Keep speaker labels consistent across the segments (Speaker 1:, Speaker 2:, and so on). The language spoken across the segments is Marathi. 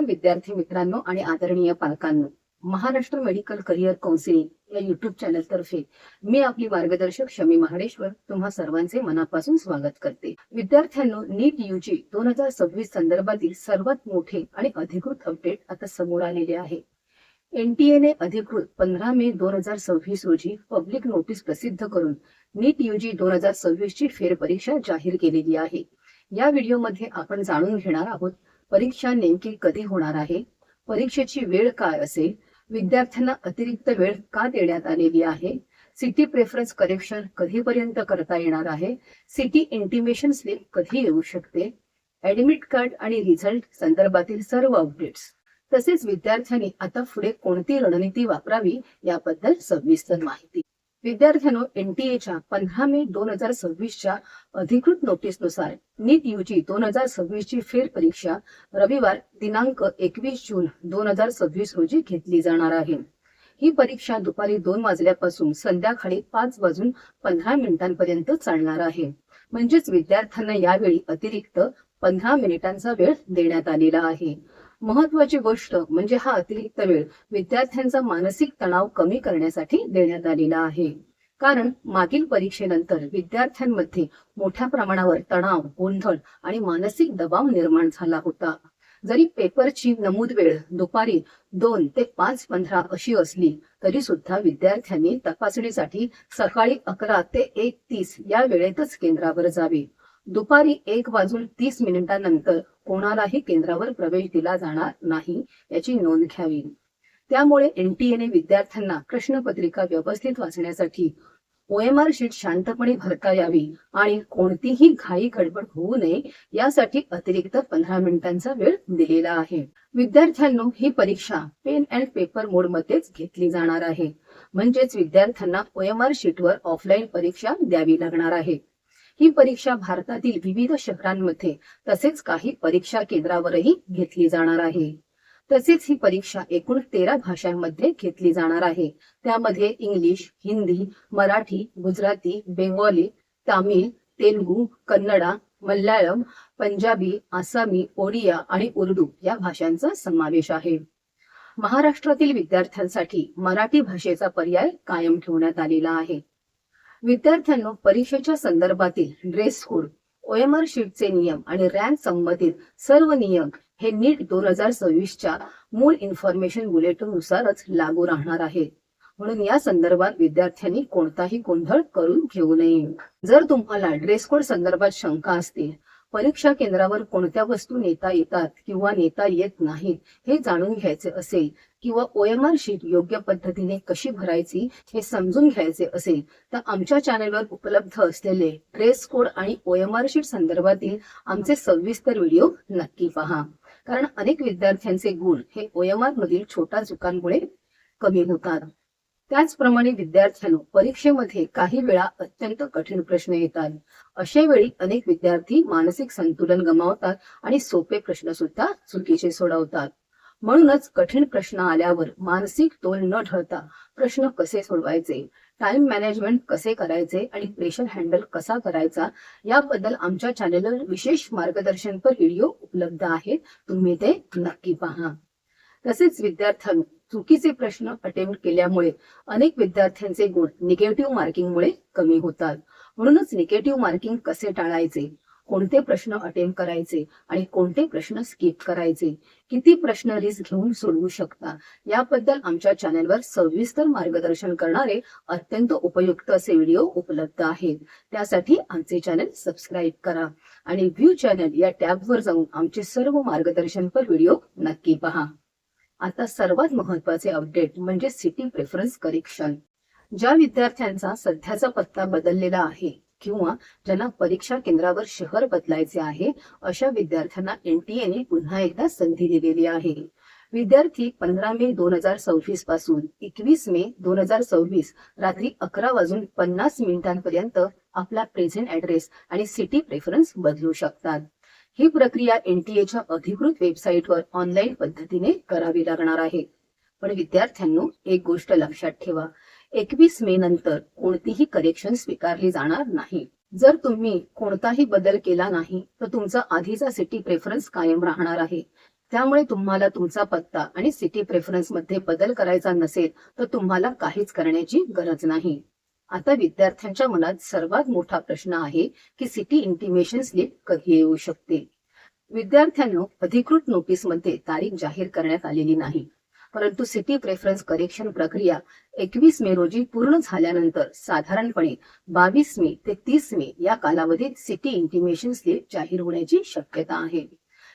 Speaker 1: नमस्कार विद्यार्थी मित्रांनो आणि आदरणीय पालकांनो, महाराष्ट्र मेडिकल करिअर काउन्सिलिंग या युट्यूब चॅनल तर्फे मी आपली मार्गदर्शक शमी महाडेश्वर तुम्हा सर्वांचे मनापासून स्वागत करते। विद्यार्थ्यांनो, नीट यूजी 2026 संदर्भातील सर्वात मोठे आणि अधिकृत अपडेट आता समोर आलेले आहे। एनटीए ने अधिकृत 15 मे 2026 रोजी पब्लिक नोटीस प्रसिद्ध करून नीट यूजी 2026 ची फेरपरीक्षा जाहीर केलेली आहे। या व्हिडिओमध्ये आपण जाणून घेणार आहोत परीक्षा नेमकी कधी होणार आहे, परीक्षेची वेळ काय असेल, विद्यार्थ्यांना अतिरिक्त वेळ का देण्यात आलेली आहे, सिटी प्रेफरन्स करेक्शन कधीपर्यंत करता येणार आहे, सिटी इंटिमेशन स्लिप कधी येऊ शकते, ऍडमिट कार्ड आणि रिझल्ट संदर्भातील सर्व अपडेट्स, तसेच विद्यार्थ्यांनी आता पुढे कोणती रणनीती वापरावी याबद्दल सविस्तर माहिती। विद्यार्थ्यांनो, एनटीएच्या 15 मे 2026च्या अधिकृत नोटीसनुसार नीट यूजी 2026 ची फेरपरीक्षा रविवार दिनांक 21 जून 2026 रोजी घेतली जाणार आहे। ही परीक्षा दुपारी 2 वाजल्यापासून संध्याकाळी 5:15 चालणार आहे। म्हणजेच विद्यार्थ्यांना यावेळी अतिरिक्त 15 मिनिटांचा वेळ देण्यात आलेला आहे। महत्वाची गोष्ट म्हणजे हा अतिरिक्त वेळ विद्यार्थ्यांचा मानसिक तणाव कमी करण्यासाठी देण्यात आलेला आहे। कारण मागील परीक्षेनंतर विद्यार्थ्यांमध्ये मोठ्या प्रमाणावर तणाव, गोंधळ आणि मानसिक दबाव निर्माण झाला होता। जरी पेपरची नमूद वेळ दुपारी 2 ते 5:15 अशी असली तरी सुद्धा विद्यार्थ्यांनी तपासणीसाठी सकाळी 11 ते 1:30 या वेळेतच केंद्रावर जावे। दुपारी 1:30 कोणालाही केंद्रावर प्रवेश दिला जाणार नाही याची नोंद घ्यावी। त्यामुळे एनटीएने विद्यार्थ्यांना प्रश्नपत्रिका व्यवस्थित वाचण्यासाठी ओएमआर शीट शांतपणे भरता यावी आणि कोणतीही घाई गडबड होऊ नये यासाठी अतिरिक्त 15 मिनिटांचा वेळ दिलेला आहे। विद्यार्थ्यांनो, ही परीक्षा पेन अँड पेपर मोड मध्येच घेतली जाणार आहे। म्हणजेच विद्यार्थ्यांना ओएमआर शीटवर ऑफलाईन परीक्षा द्यावी लागणार आहे। ही परीक्षा भारतातील विविध शहरांमध्ये तसेच काही परीक्षा केंद्रावरही घेतली जाणार आहे। तसेच ही परीक्षा एकूण 13 भाषांमध्ये घेतली जाणार आहे। त्यामध्ये इंग्लिश, हिंदी, मराठी, गुजराती, बेंगॉली, तामिळ, तेलुगू, कन्नडा, मल्याळम, पंजाबी, आसामी, ओडिया आणि उर्दू या भाषांचा समावेश आहे। महाराष्ट्रातील विद्यार्थ्यांसाठी मराठी भाषेचा पर्याय कायम ठेवण्यात आलेला आहे। विद्यार्थ्यांनो, परीक्षेच्या संदर्भातील ड्रेस कोड, ओएमआर शीटचे नियम आणि रँक संबंधित सर्व नियम हे नीट 2026च्या मूळ इन्फॉर्मेशन बुलेटिन नुसारच लागू राहणार आहेत। म्हणून या संदर्भात विद्यार्थ्यांनी कोणताही गोंधळ करून घेऊ नये। जर तुम्हाला ड्रेस कोड संदर्भात शंका असतील, परीक्षा केंद्रावर कोणत्या वस्तू नेता येतात किंवा नेता येत नाहीत हे जाणून घ्यायचे असेल किंवा ओएमआर शीट योग्य पद्धतीने कशी भरायची हे समजून घ्यायचे असेल तर आमच्या चॅनलवर उपलब्ध असलेले ड्रेस कोड आणि ओएमआर शीट संदर्भातील आमचे सविस्तर व्हिडिओ नक्की पहा। कारण अनेक विद्यार्थ्यांचे गुण हे ओएमआर मधील छोट्या चुकांमुळे कमी होतात। त्याचप्रमाणे विद्यार्थ्यांनो, परीक्षेमध्ये काही वेळा अत्यंत कठीण प्रश्न येतात। अशा वेळी अनेक विद्यार्थी मानसिक संतुलन गमावतात आणि सोपे प्रश्न सुद्धा चुकीचे सोडवतात। म्हणूनच कठीण प्रश्न आल्यावर मानसिक तोल न ढळता प्रश्न कसे सोडवायचे, टाइम मॅनेजमेंट कसे करायचे आणि प्रेशर हँडल कसा करायचा याबद्दल आमच्या चॅनलवर विशेष मार्गदर्शनपर व्हिडिओ उपलब्ध आहेत, तुम्ही ते नक्की पहा। तसेच विद्यार्थ्यांनो, चुकीचे प्रश्न अटेम्प्ट केल्यामुळे अनेक विद्यार्थ्यांचे गुण निगेटिव्ह मार्किंगमुळे कमी होतात। म्हणूनच निगेटिव्ह मार्किंग कसे टाळायचे, कोणते प्रश्न अटेम्प्ट करायचे आणि कोणते प्रश्न स्किप करायचे, किती प्रश्न रिस्क घेऊन सोडवू शकता याबद्दल आमच्या चॅनलवर सविस्तर मार्गदर्शन करणारे अत्यंत उपयुक्त असे व्हिडिओ उपलब्ध आहेत। त्यासाठी आमचे चॅनल सबस्क्राईब करा आणि व्ह्यू चॅनल या टॅबवर जाऊन आमचे सर्व मार्गदर्शनपर व्हिडिओ नक्की पहा। आता सर्वात महत्वाचे अपडेट म्हणजे सिटी प्रेफरन्स करेक्शन। ज्या विद्यार्थ्यांचा सध्याचा पत्ता बदललेला आहे किंवा ज्यांना परीक्षा केंद्रावर शहर बदलायचे आहे अशा विद्यार्थ्यांना एनटीएने पुन्हा एकदा संधी दिलेली आहे। विद्यार्थी 15 मे 2026 पासून 21 मे 2026 रात्री 11:50 आपला प्रेझेंट ऍड्रेस आणि सिटी प्रेफरन्स बदलू शकतात। ही प्रक्रिया एनटीएच्या अधिकृत वेबसाईटवर ऑनलाईन पद्धतीने करावी लागणार आहे। पण विद्यार्थ्यांनो, एक गोष्ट लक्षात ठेवा, 21 मे नंतर कोणतीही करेक्शन स्वीकारली जाणार नाही। जर तुम्ही कोणताही बदल केला नाही तर तुमचा आधीचा सिटी प्रेफरन्स कायम राहणार आहे। त्यामुळे तुम्हाला तुमचा पत्ता आणि सिटी प्रेफरन्स मध्ये बदल करायचा नसेल तर तुम्हाला काहीच करण्याची गरज नाही. आता विद्यार्थ्यांच्या मनात सर्वात मोठा प्रश्न आहे की सिटी इंटिमेशन स्लिप कधी येऊ शकते. विद्यार्थ्यांनो, अधिकृत नोटीसमध्ये तारीख जाहीर करण्यात आलेली नाही, परंतु सिटी प्रेफरन्स करेक्शन प्रक्रिया 21 मे रोजी पूर्ण झाल्यानंतर साधारणपणे 22 मे ते 30 मे या कालावधीत सिटी इंटिमेशन स्लिप जाहीर होण्याची शक्यता आहे.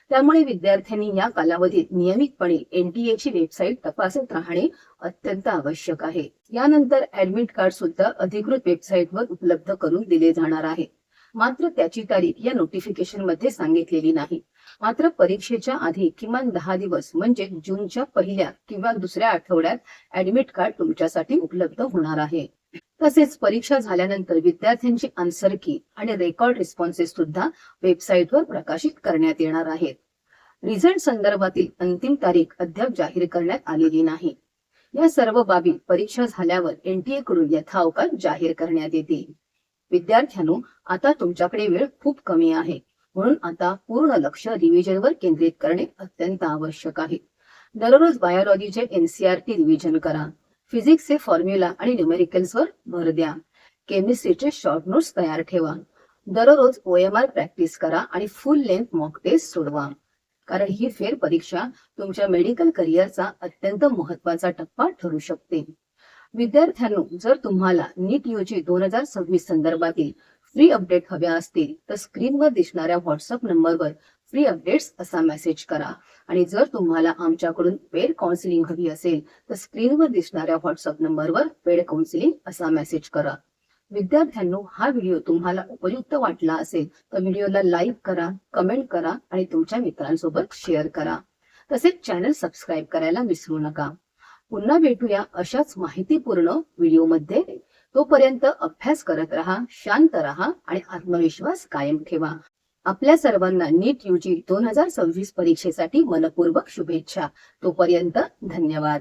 Speaker 1: त्यामुळे विद्यार्थ्यांनी या कालावधीत नियमितपणे एनटीए ची वेबसाईट तपासत राहणे अत्यंत आवश्यक आहे. यानंतर ऍडमिट कार्ड सुद्धा अधिकृत वेबसाईटवर उपलब्ध करून दिले जाणार आहे. मात्र त्याची तारीख या नोटिफिकेशन मध्ये सांगितलेली नाही. मात्र परीक्षेच्या आधी किमान 10 दिवस म्हणजे जूनच्या पहिल्या किंवा दुसऱ्या आठवड्यात ऍडमिट कार्ड तुमच्यासाठी उपलब्ध होणार आहे. तसेच परीक्षा झाल्यानंतर विद्यार्थ्यांची आन्सर की आणि रेकॉर्ड रिस्पॉन्सेस सुद्धा वेबसाईटवर प्रकाशित करण्यात येणार आहेत. रिझल्ट संदर्भातील अंतिम तारीख अद्याप जाहीर करण्यात आलेली नाही. या सर्व बाबी परीक्षा झाल्यावर एनटीए कडून यथावकाश जाहीर करण्यात येतील. विद्यार्थ्यांनो, आता तुमच्याकडे वेळ खूप कमी आहे, म्हणून आता पूर्ण लक्ष रिव्हिजनवर केंद्रित करणे अत्यंत आवश्यक आहे. दररोज बायोलॉजीचे एनसीईआरटी रिव्हिजन करा. फिजिक्सचे फॉर्म्युला आणि न्यूमेरिकल्सवर भर द्या. केमिस्ट्रीचे शॉर्ट नोट्स तयार ठेवा. दररोज ओएमआर प्रॅक्टिस करा आणि फुल लेंथ मॉक टेस्ट सोडवा. कारण ही फेर परीक्षा तुमच्या मेडिकल करिअरचा अत्यंत महत्वाचा टप्पा ठरू शकते. विद्यार्थ्यांनो, जर तुम्हाला नीट यूजी 2026 संदर्भातील फ्री अपडेट हव्या असतील तर स्क्रीनवर दिसणाऱ्या व्हॉट्सअप नंबरवर फ्री अपडेट्स असा मेसेज करा. आणि जर तुम्हाला आमच्याकडून पेड काउन्सिलिंग हवी असेल तर स्क्रीनवर दिसणाऱ्या व्हॉट्सअप नंबरवर पेड काउन्सिलिंग असा मेसेज करा. विद्यार्थ्यांनो, हा व्हिडिओ तुम्हाला उपयुक्त वाटला असेल तर व्हिडिओला लाईक करा, कमेंट करा आणि तुमच्या मित्रांसोबत शेअर करा. तसेच चॅनल सबस्क्राईब करायला विसरू नका. पुन्हा भेटूया अशाच माहितीपूर्ण व्हिडिओमध्ये. तोपर्यंत अभ्यास करत राहा, शांत राहा आणि आत्मविश्वास कायम ठेवा. आपल्या सर्वांना नीट यूजी 2026 परीक्षेसाठी मनपूर्वक शुभेच्छा. तोपर्यंत धन्यवाद.